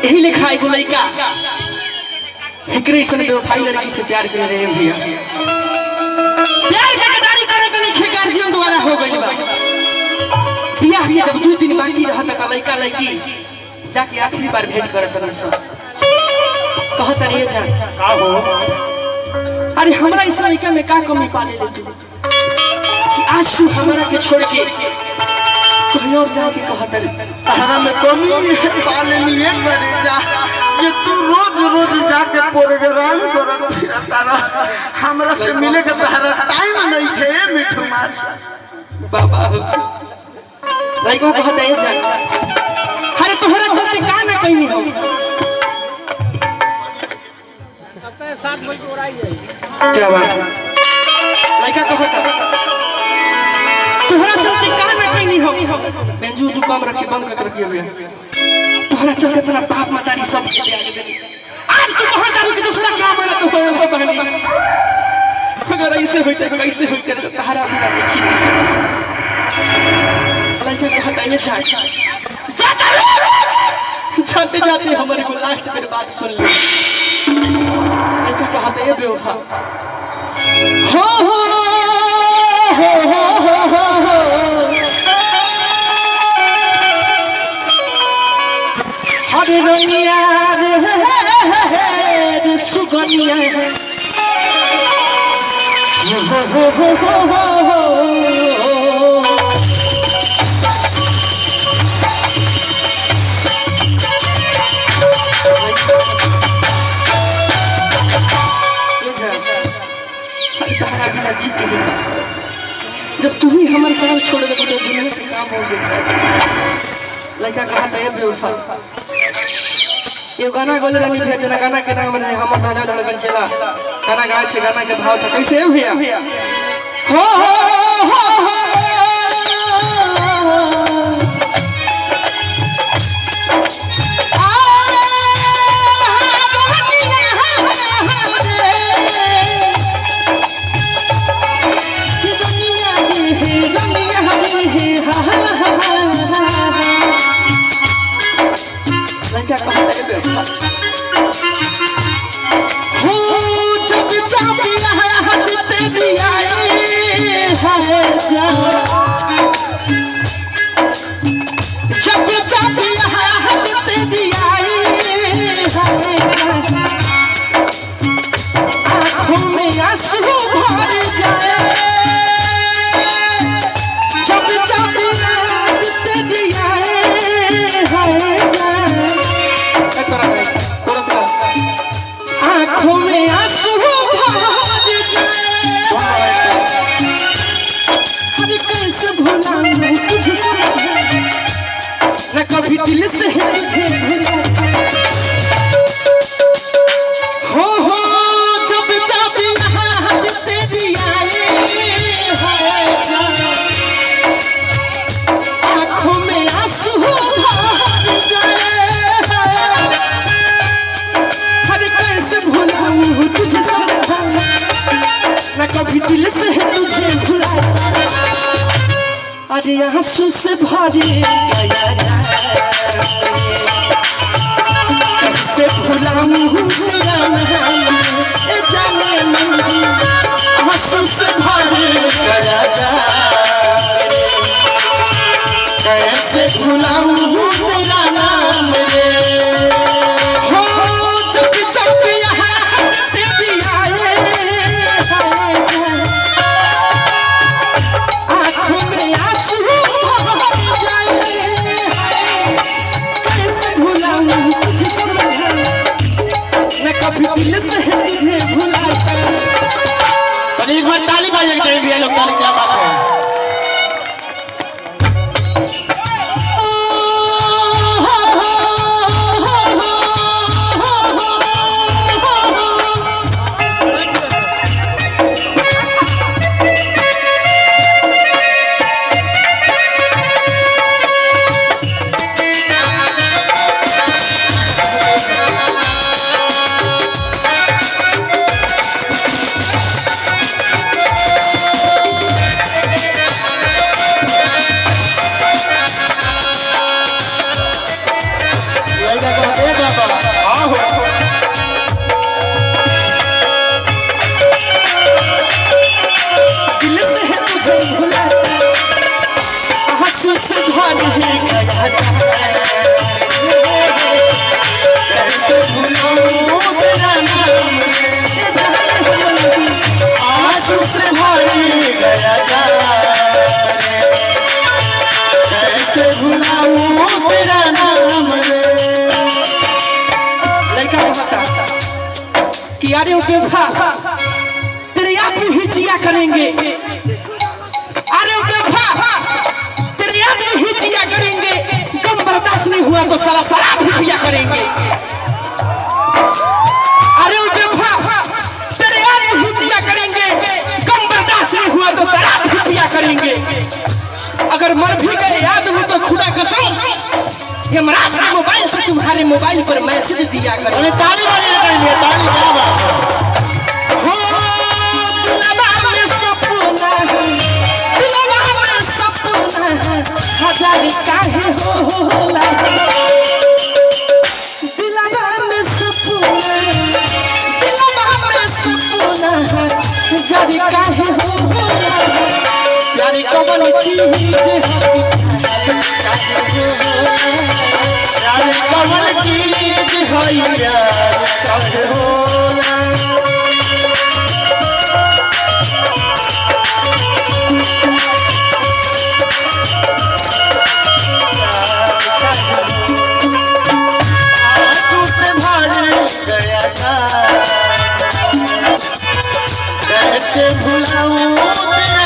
यही लिखा है लड़का एकरे सन बेवफाई लड़की से प्यार कर रहे हैं भैया। प्यार के गद्दारी करे के नहीं गार्जियन द्वारा हो गई बा। बियाह के जब 2 दिन बाकी रहा त लड़का लड़की जाके आखिरी बार भेंट करत न सब कहत रे जा का हो। अरे हमरा इस लड़का में का कमी पाले ले तू कि आज तू हमरा के छोड़ के कहीं और जाके कहत रे तारा में कमी पाले लिए करे जा कि तू रोज रोज जाके प्रोग्राम करत तारा हमरा से मिले के तारा टाइम नहीं थे मिठू मार बाबा लड़का कहत है जा अरे तोहरा चलते का ना कहीं हो साथ में उड़ाई जाए क्या बात लड़का कहता तोहरा चलते का ना कहीं हो बेंजू तू कम रखी बंद करके रखिए भैया। तोहरा चलते तेरा बाप मातारी सब के ले आगे आज तू कहता है कि दूसरा काम है तो हो बहनी अगर ऐसे होते कैसे होते तो तहरा भी ना खींच से लड़का कहता है जाते जाते हमारे को लास्ट मेरी बात सुन ली। लड़का कहता है बेवफा हो अरे रोनिया रे सुगनिया जब तू ही हमारे साथ छोड़ दे तो दुनिया का काम हो गया। लड़का कहा था ये बेवफा ये गाना गोले रंगी थे जना गाना के नाम है हम दादा धड़कन चला गाना गाए थे गाना के भाव था कैसे है भैया हो क्या कहते हैं हो जब चाबी हाथ तेरी आई है जब चाबी हाथ तेरी आई है आँखों में आंसू भर जाए जब चाबी हाथ तेरी आई आँखों में आंसू भर जाए अरे कैसे भुलाऊं तुझे समझा न कभी दिल से तुझे भुला हो जब चाबी हाथ तेरी आई है आँखों में आंसू भर जाए तुझे समझा न कभी दिल से तुझे भुला अरे आंसू से भरे कैसे भुलाऊं तेरा नाम जाने नहीं आंसू से भरे कैसे भुलाऊं तेरा नाम रे एक बार ताली बजाने चाहिए भैया लोग ताली क्या बात है। अरे बेवफा तेरे याद में ही जिया करेंगे, अरे बेवफा तेरे याद में ही जिया करेंगे, गम बर्दाश्त नहीं हुआ तो साला शराब भी पिया करेंगे। अरे बेवफा तेरे याद में ही जिया करेंगे, गम बर्दाश्त नहीं हुआ तो शराब भी पिया करेंगे। अगर मर भी गए याद हो तो खुदा कसम यमराज के मोबाइल से तुम्हारे मोबाइल पर मैसेज दिया करेंगे। ताली वाली लगाएंगे, ताली क्या बात है। हो दिलवा में सपना है, दिलवा में सपना है, हजार काहे होला। दिलवा में सपना, दिलवा में सपना है, हजार काहे होला। प्यारी कौन चीज है, यार कमल चीज है यार काहे होला। आंसू से भर गया था, कैसे भुलाऊं तेरा